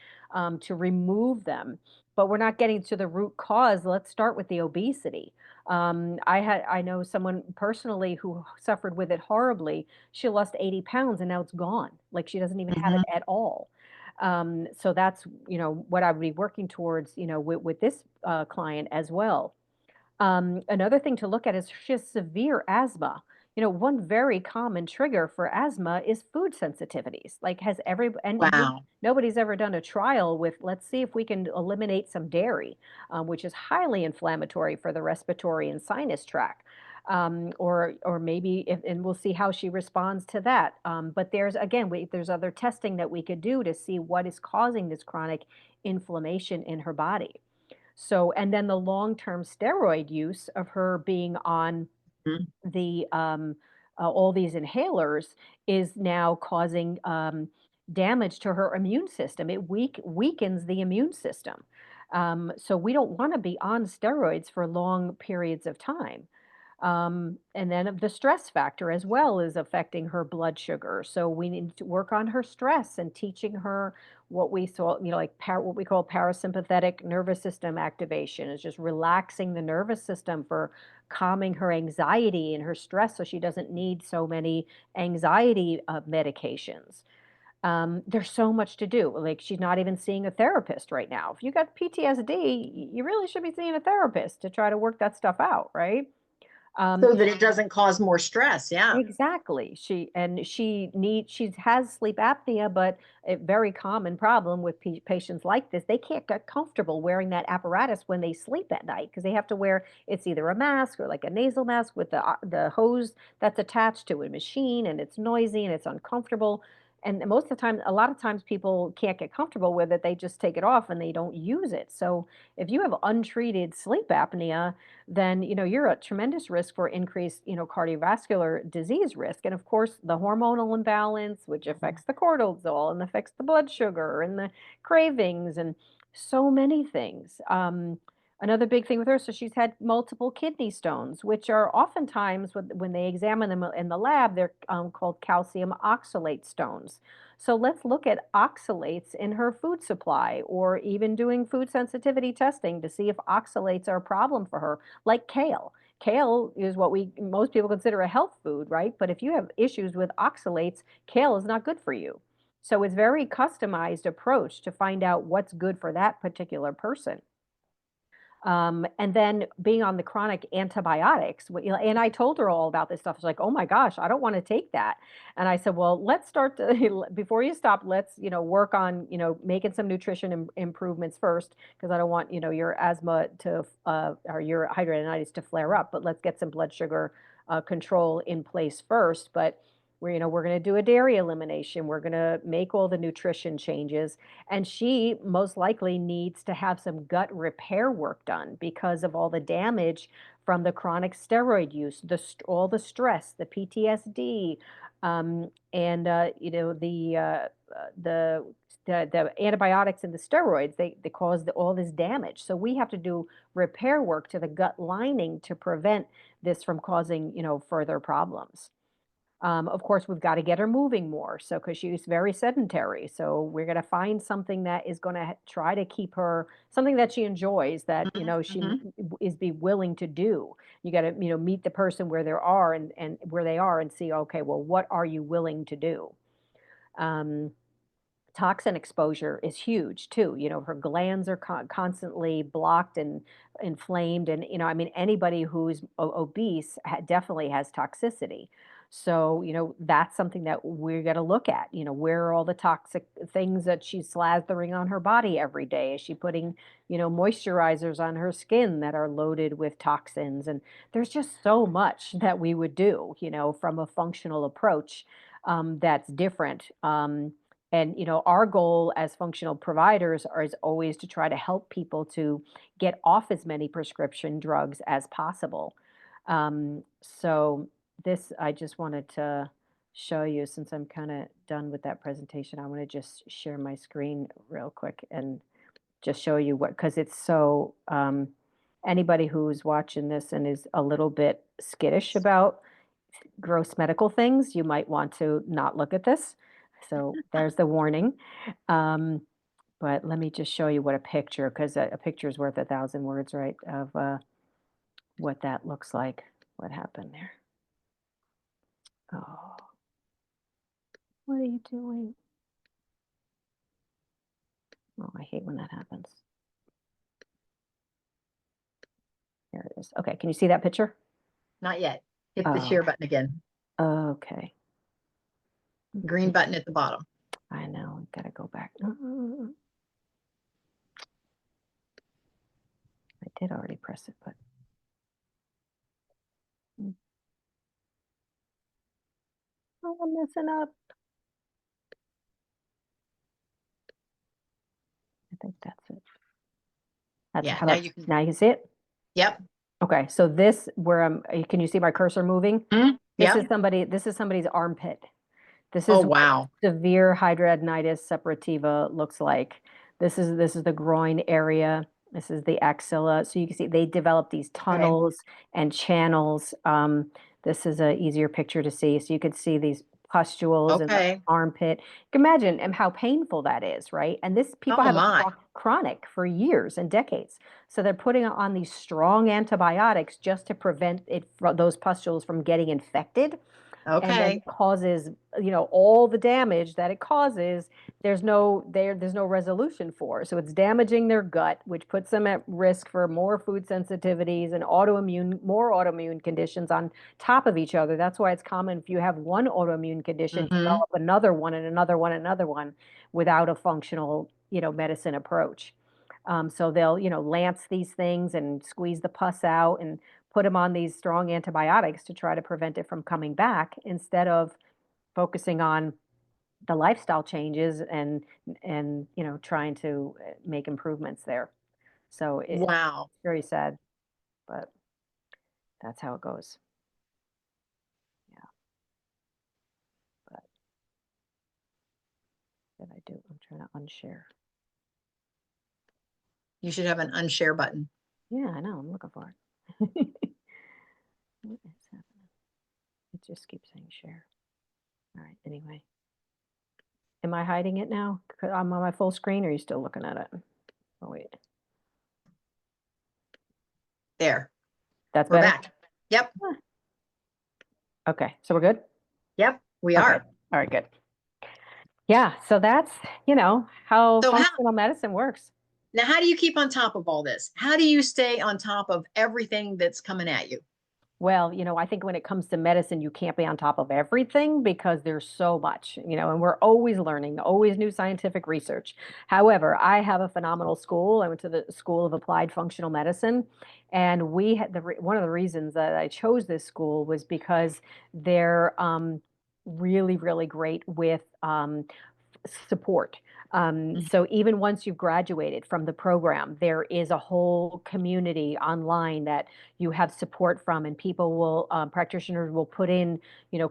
to remove them. But we're not getting to the root cause. Let's start with the obesity. I know someone personally who suffered with it horribly. She lost 80 pounds and now it's gone. Like she doesn't even have it Mhm. at all. So that's what I would be working towards with this client as well. Another thing to look at is she has severe asthma. one very common trigger for asthma is food sensitivities. Like, has every and no, Wow. nobody's ever done a trial with, let's see if we can eliminate some dairy, which is highly inflammatory for the respiratory and sinus tract. Or maybe if, and we'll see how she responds to that. But there's again, there's other testing that we could do to see what is causing this chronic inflammation in her body. So, and then the long-term steroid use of her being on Mhm. the all these inhalers is now causing damage to her immune system. It weakens the immune system. So we don't want to be on steroids for long periods of time. And then the stress factor as well is affecting her blood sugar. So we need to work on her stress and teaching her what we saw, like what we call parasympathetic nervous system activation is just relaxing the nervous system for calming her anxiety and her stress so she doesn't need so many anxiety medications. There's so much to do. Like, she's not even seeing a therapist right now. If you got PTSD, you really should be seeing a therapist to try to work that stuff out, right? So that it doesn't cause more stress. Yeah. Exactly. She has sleep apnea, but a very common problem with patients like this, they can't get comfortable wearing that apparatus when they sleep at night because they have to wear, it's either a mask or like a nasal mask with the hose that's attached to a machine, and it's noisy and it's uncomfortable. And most of the time, a lot of times people can't get comfortable with it. They just take it off and they don't use it. So if you have untreated sleep apnea, then you're at tremendous risk for increased cardiovascular disease risk, and of course the hormonal imbalance, which affects the cortisol and affects the blood sugar and the cravings and so many things. Another big thing with her, so she's had multiple kidney stones, which are oftentimes when they examine them in the lab, they're called calcium oxalate stones. So let's look at oxalates in her food supply, or even doing food sensitivity testing to see if oxalates are a problem for her, like kale. Kale is what we most people consider a health food, right? But if you have issues with oxalates, kale is not good for you. So it's very customized approach to find out what's good for that particular person. And then being on the chronic antibiotics, and I told her all about this stuff. She's like, "Oh my gosh, I don't want to take that." And I said, "Well, let's start to, before you stop, let's, work on, making some nutrition improvements first, because I don't want, your asthma to, or your hidradenitis to flare up, but let's get some blood sugar control in place first." But we're going to do a dairy elimination. We're going to make all the nutrition changes, and she most likely needs to have some gut repair work done because of all the damage from the chronic steroid use, all the stress, the PTSD, and the antibiotics and the steroids. They cause all this damage. So we have to do repair work to the gut lining to prevent this from causing further problems. Of course, we've got to get her moving more. So, because she's very sedentary. So, we're going to find something that is going to try to keep her something that she enjoys, that, she Mhm. is be willing to do. You got to, meet the person where they are, and where they are, and see, okay, well, what are you willing to do? Um, Toxin exposure is huge too. Her glands are constantly blocked and inflamed. And, I mean, anybody who's obese definitely has toxicity. So, that's something that we're going to look at. Where are all the toxic things that she's slathering on her body every day? Is she putting, moisturizers on her skin that are loaded with toxins? And there's just so much that we would do, from a functional approach that's different. And our goal as functional providers is always to try to help people to get off as many prescription drugs as possible. So this, I just wanted to show you, since I'm kind of done with that presentation. I want to just share my screen real quick and just show you what, because it's so, anybody who's watching this and is a little bit skittish about gross medical things, you might want to not look at this. So there's the warning. Um, but let me just show you what a picture, because a picture is worth 1,000 words, right? Of what that looks like. What happened there? Oh, what are you doing? Oh, I hate when that happens. There it is. Okay, can you see that picture? Not yet. Hit the Oh, share button again. Okay. Green Okay. button at the bottom. I know. Gotta go back. I did already press it, but mm, oh, I'm messing up. I think that's it. That's Yeah, how now about you can, now you can see it? yep. Okay, so this where can you see my cursor moving? Mhm. Yep. This is somebody's armpit. This Oh, is what wow. severe hidradenitis suppurativa looks like. This is the groin area. This is the axilla. So you can see they develop these Okay. tunnels and channels. This is a easier picture to see. So you could see these pustules in the Okay. armpit. You can imagine how painful that is, right? And this people Oh, have it my. chronic for years and decades. So they're putting on these strong antibiotics just to prevent those pustules from getting infected, and then Okay. it causes, all the damage that it causes. There's no resolution for, so it's damaging their gut, which puts them at risk for more food sensitivities and more autoimmune conditions on top of each other. That's why it's common, if you have one autoimmune condition, Hmm. develop another one and another one and another one without a functional, medicine approach. So they'll, lance these things and squeeze the pus out and put them on these strong antibiotics to try to prevent it from coming back, instead of focusing on the lifestyle changes and trying to make improvements there. So it's Wow. very sad, but that's how it goes. Yeah, but what did I do? I'm trying to unshare. You should have an unshare button. Yeah, I know. I'm looking for it. What is happening? It just keeps saying share. All right. Anyway, am I hiding it now? 'Cause I'm on my full screen, or are you still looking at it? Oh wait, There. that's We're better. back. Yep. Huh. Okay, so we're good. Yep. We Okay. are. All right, good. Yeah, so that's, how So how functional medicine works. now how do you keep on top of all this? How do you stay on top of everything that's coming at you? Well, I think when it comes to medicine, you can't be on top of everything because there's so much, and we're always learning, always new scientific research. However, I have a phenomenal school. I went to the School of Applied Functional Medicine, and we had one of the reasons that I chose this school was because they're really, really great with support. Mhm. So even once you've graduated from the program, there is a whole community online that you have support from, and practitioners will put in,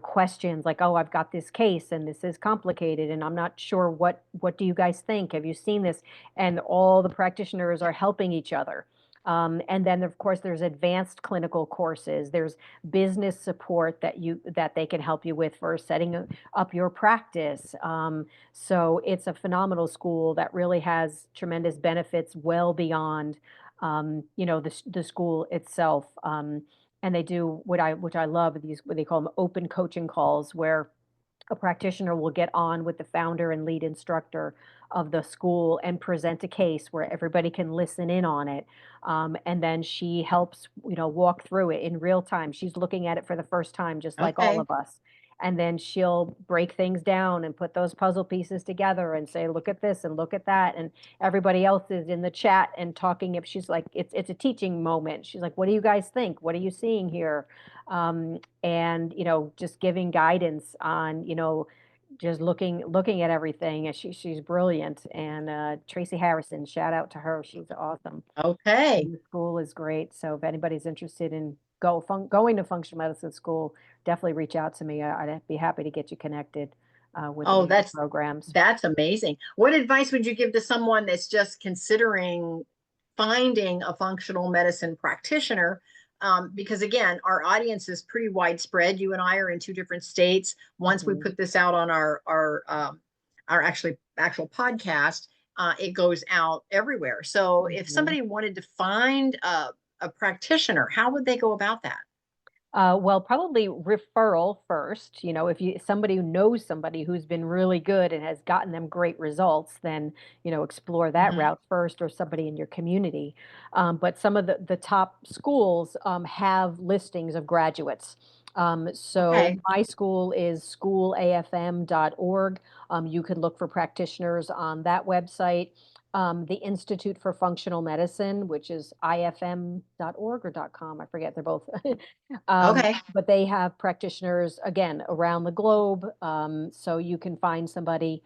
questions like, "Oh, I've got this case, and this is complicated, and I'm not sure what do you guys think? Have you seen this?" And all the practitioners are helping each other. And then, of course, there's advanced clinical courses. There's business support that they can help you with for setting up your practice. So it's a phenomenal school that really has tremendous benefits well beyond, the school itself. And they do which I love, these what they call them open coaching calls, where a practitioner will get on with the founder and lead instructor of the school and present a case where everybody can listen in on it. And then she helps, walk through it in real time. She's looking at it for the first time, just like all Okay. of us. And then she'll break things down and put those puzzle pieces together and say, look at this and look at that. And everybody else is in the chat and talking. If she's like, it's a teaching moment. She's like, what do you guys think? What are you seeing here? And just giving guidance on, just looking at everything. And she's brilliant. And Tracy Harrison, shout out to her, she's awesome. Okay. And the school is great, so if anybody's interested in going to functional medicine school, definitely reach out to me. I'd be happy to get you connected with Oh, one of the that's programs. that's amazing. What advice would you give to someone that's just considering finding a functional medicine practitioner? Because again, our audience is pretty widespread. You and I are in two different states. Once we Mhm, put this out on our actual podcast, it goes out everywhere. So if mhm. somebody wanted to find a practitioner, how would they go about that? Well, probably referral first. If somebody who knows somebody who's been really good and has gotten them great results, then explore that Hmm. route first, or somebody in your community. But some of the top schools have listings of graduates. So Okay. my school is schoolafm.org. You could look for practitioners on that website. The Institute for Functional Medicine, which is ifm.org or .com, I forget, they're both. Okay. But they have practitioners, again, around the globe. So you can find somebody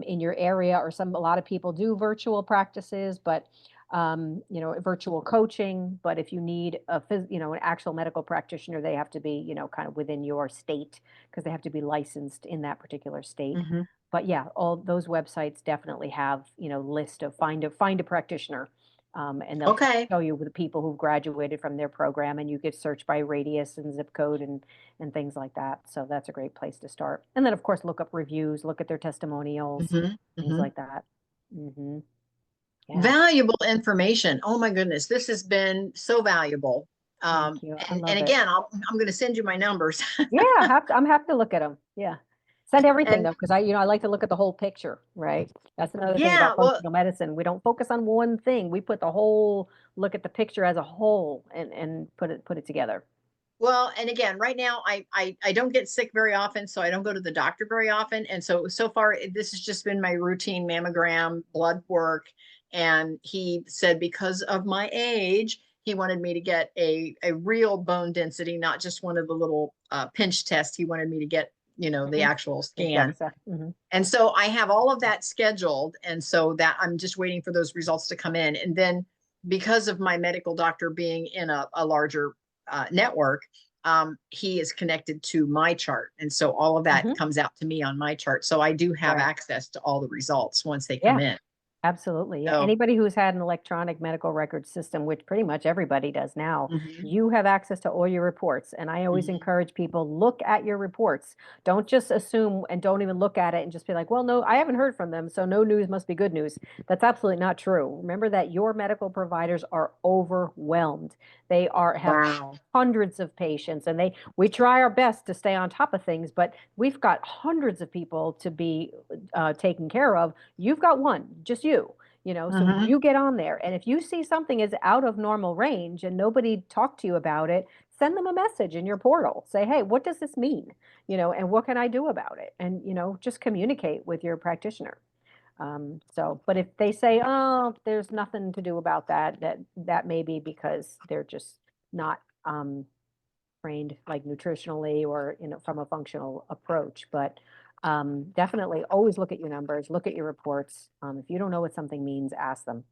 in your area, or a lot of people do virtual practices, but virtual coaching. But if you need an actual medical practitioner, they have to be, kind of within your state, because they have to be licensed in that particular state. Hmm. But yeah, all those websites definitely have, list of find a practitioner. And they'll Okay. show you the people who've graduated from their program, and you could search by radius and zip code and things like that. So that's a great place to start. And then of course look up reviews, look at their testimonials, Hmm. things Hmm. like that. Hmm. Yeah. Valuable information. Oh my goodness, this has been so valuable. Thank you. I And love it. again, I'm going to send you my numbers. Yeah, I'm happy to look at them. Yeah. Send everything And though, because I like to look at the whole picture, right? That's another thing yeah, about well, functional medicine. We don't focus on one thing. We put the whole, look at the picture as a whole and put it together. and again, right now I don't get sick very often, so I don't go to the doctor very often. And so far this has just been my routine mammogram, blood work. And he said because of my age, he wanted me to get a real bone density, not just one of the little pinch tests. He wanted me to get, the Hmm. actual The scan. DEXA. Hmm. And so I have all of that scheduled. And so that I'm just waiting for those results to come in. And then because of my medical doctor being in a larger network, he is connected to my chart. And so all of that Hmm. comes out to me on my chart. So I do have Right. access to all the results once they come Yeah. in. Absolutely. Yeah. So, Anybody who's had an electronic medical record system, which pretty much everybody does now, mhm, you have access to all your reports. And I always mhm. encourage people, look at your reports. Don't just assume and don't even look at it and just be like, well, no, I haven't heard from them, so no news must be good news. That's absolutely not true. Remember that your medical providers are overwhelmed. They have Wow. hundreds of patients, and we try our best to stay on top of things, but we've got hundreds of people to be taken care of. You've got one, just you. So Mhm. you get on there, and if you see something is out of normal range and nobody talked to you about it, send them a message in your portal. Say, hey, what does this mean? And what can I do about it? And just communicate with your practitioner. But if they say, oh, there's nothing to do about that, that may be because they're just not trained like nutritionally or from a functional approach. But definitely always look at your numbers, look at your reports. If you don't know what something means, ask them.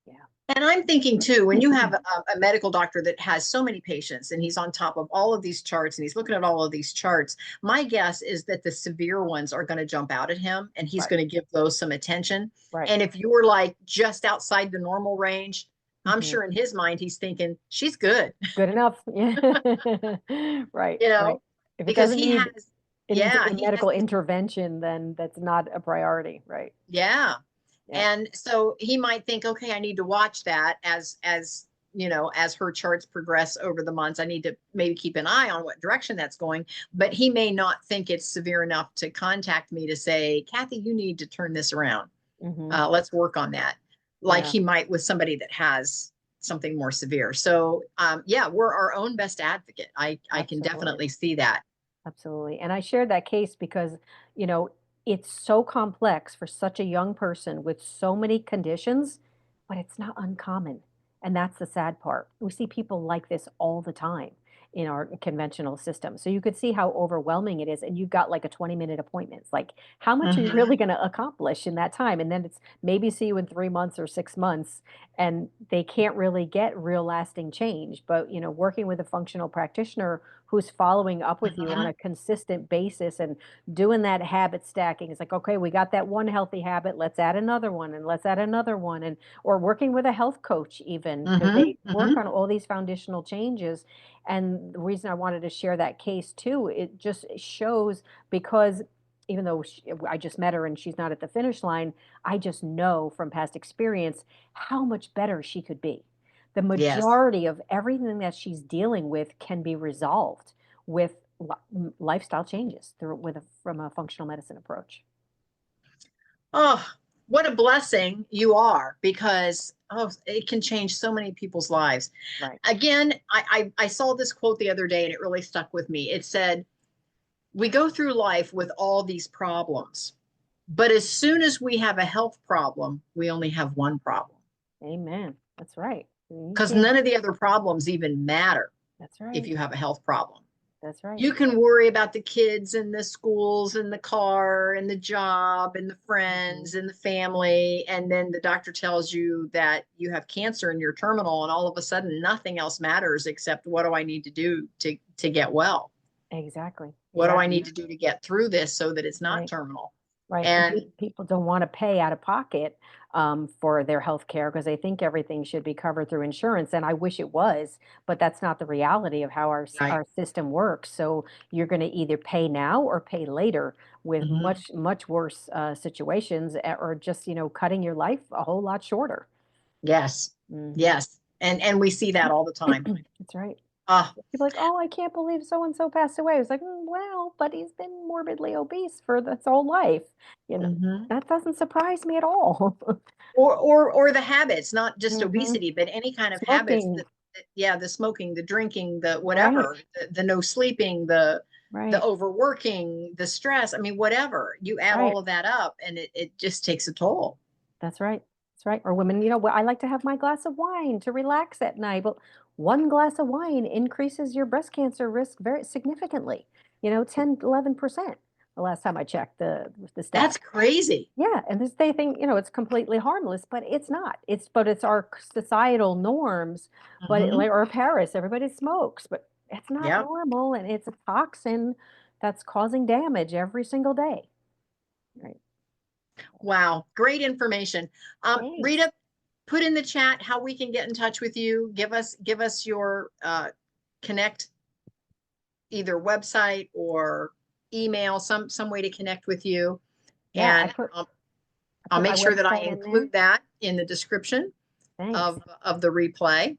Yeah. And I'm thinking too, when you have a medical doctor that has so many patients and he's on top of all of these charts and he's looking at all of these charts, my guess is that the severe ones are going to jump out at him and he's Right. going to give those some attention. Right. And if you're like just outside the normal range, I'm Hmm. sure in his mind he's thinking she's good, Good enough. Yeah. Right. you Right. know, If it because doesn't need it needs yeah, any he has medical this, intervention, then that's not a priority. Right. yeah. Yeah. And so he might think, okay, I need to watch that as her charts progress over the months. I need to maybe keep an eye on what direction that's going. But he may not think it's severe enough to contact me to say, Kathy, you need to turn this around. Hmm. Let's work on that. Like Yeah. he might with somebody that has something more severe. So yeah, we're our own best advocate. I can Absolutely. definitely see that. Absolutely. And I shared that case because, you know, it's so complex for such a young person with so many conditions, but it's not uncommon. And that's the sad part. We see people like this all the time in our conventional system. So you could see how overwhelming it is. And you've got like a 20-minute appointment. It's like, how much are you Mhm. really going to accomplish in that time? And then it's maybe see you in 3 months or 6 months, and they can't really get real lasting change. But, working with a functional practitioner who's following up with you on Mhm. a consistent basis and doing that habit stacking. It's like, okay, we got that one healthy habit, let's add another one and let's add another one. And or working with a health coach even, because Mhm. they work Mhm. on all these foundational changes. And the reason I wanted to share that case too, it just shows, because even though I just met her and she's not at the finish line, I just know from past experience how much better she could be. The Yes. majority of everything that she's dealing with can be resolved with lifestyle changes from a functional medicine approach. Oh, what a blessing you are, because it can change so many people's lives. Right. Again, I saw this quote the other day and it really stuck with me. It said, we go through life with all these problems, but as soon as we have a health problem, we only have one problem, Amen. That's right. You because can't. none of the other problems even matter That's if right. you have a health problem. That's right. You can worry about the kids and the schools and the car and the job and the Hmm. friends and the family. And then the doctor tells you that you have cancer and you're terminal, and all of a sudden nothing else matters except what do I need to do to get well? Exactly. What do I Exactly. need to do to get through this so that it's not Right. terminal? Right. And And people don't want to pay out of pocket for their health care because they think everything should be covered through insurance. And I wish it was, but that's not the reality of how right. our system works. So you're going to either pay now or pay later with Mhm. much worse situations, or just, cutting your life a whole lot shorter. Yes. Hmm. Yes. And we see that all the time. That's right. Uh, People are like, oh, I can't believe so and so passed away. It's like, well, but he's been morbidly obese for his whole life. mhm. That doesn't surprise me at all. Or the habits, not just Hmm. obesity, but any kind of habits Smoking. that yeah, the smoking, the drinking, the Right, whatever, the no sleeping, the right, overworking, the stress. I mean, whatever. You add right. all of that up and it just takes a toll. That's right. That's right. Or women, well, I like to have my glass of wine to relax at night. But one glass of wine increases your breast cancer risk very significantly, 10, 11%. The last time I checked the That's stat. crazy. Yeah, and they think, it's completely harmless, but it's not. But it's our societal norms, but Hmm. like, or Paris, everybody smokes, but it's not Yep. normal, and it's a toxin that's causing damage every single day. Right. Wow. Great information. Thanks. Rita, put in the chat how we can get in touch with you. Give us your connect, either website or email, some way to connect with you. Yeah, I And put I I'll put my make sure that I website in there. include that in the description Thanks. of the replay.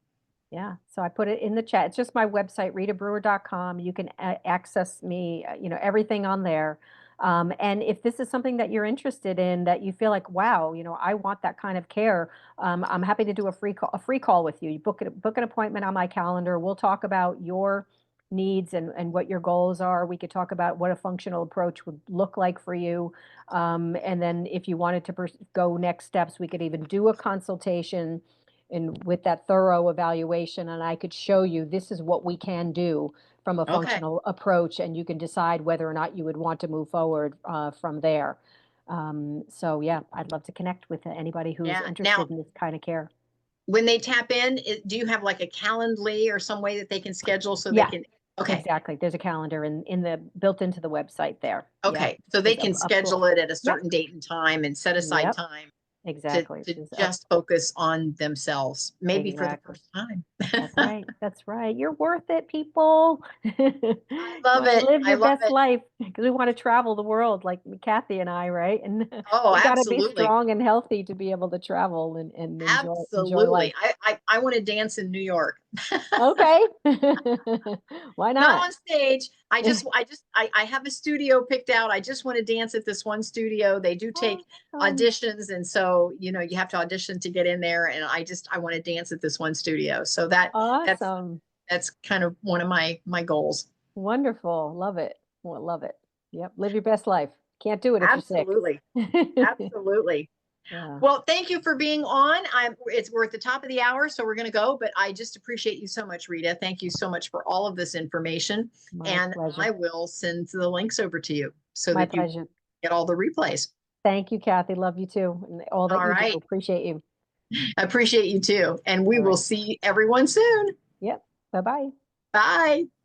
Yeah, so I put it in the chat. It's just my website, ritabrewer.com. You can access me, everything on there. And if this is something that you're interested in, that you feel like, wow, I want that kind of care, I'm happy to do a free call with you. You book an appointment on my calendar. We'll talk about your needs and what your goals are. We could talk about what a functional approach would look like for you. And then if you wanted to go next steps, we could even do a consultation and with that thorough evaluation, and I could show you this is what we can do from a Okay. functional approach, and you can decide whether or not you would want to move forward from there. So yeah, I'd love to connect with anybody who's Yeah. interested Now, in this kind of care. when they tap in, do you have like a Calendly or some way that they can schedule so they Yeah, can? Okay. exactly. There's a calendar in the built into the website there. Yep. Okay. So they There's can up to. schedule it at a Yep. certain date and time and set aside Yep. time Exactly. to There's up. just focus on themselves, maybe for the Exactly. first time. That's right. That's right. You're worth it, people. I love Want to it. live I your love best it. life because we want to travel the world like Kathy and I, right? And Oh, we got to be absolutely. strong and healthy to be able to travel and enjoy life. Absolutely. I want to dance in New York. Okay. Why Not not? on stage. I have a studio picked out. I just want to dance at this one studio. They do take Awesome. auditions, and so you have to audition to get in there. And I want to dance at this one studio. So that's Awesome. that's kind of one of my goals. Wonderful. Love it. Well, love it. Yep. Live your best life. Can't do it if you're sick. Absolutely. Absolutely. Yeah. Well, thank you for being on. We're at the top of the hour, so we're going to go. But I just appreciate you so much, Rita. Thank you so much for all of this information, My and pleasure. I will send the links over to you so My that you pleasure. get all the replays. Thank you, Kathy. Love you too. And all that All you do. right, Appreciate you. I appreciate you too, and we All will right. see everyone soon. Yep. Bye bye. Bye.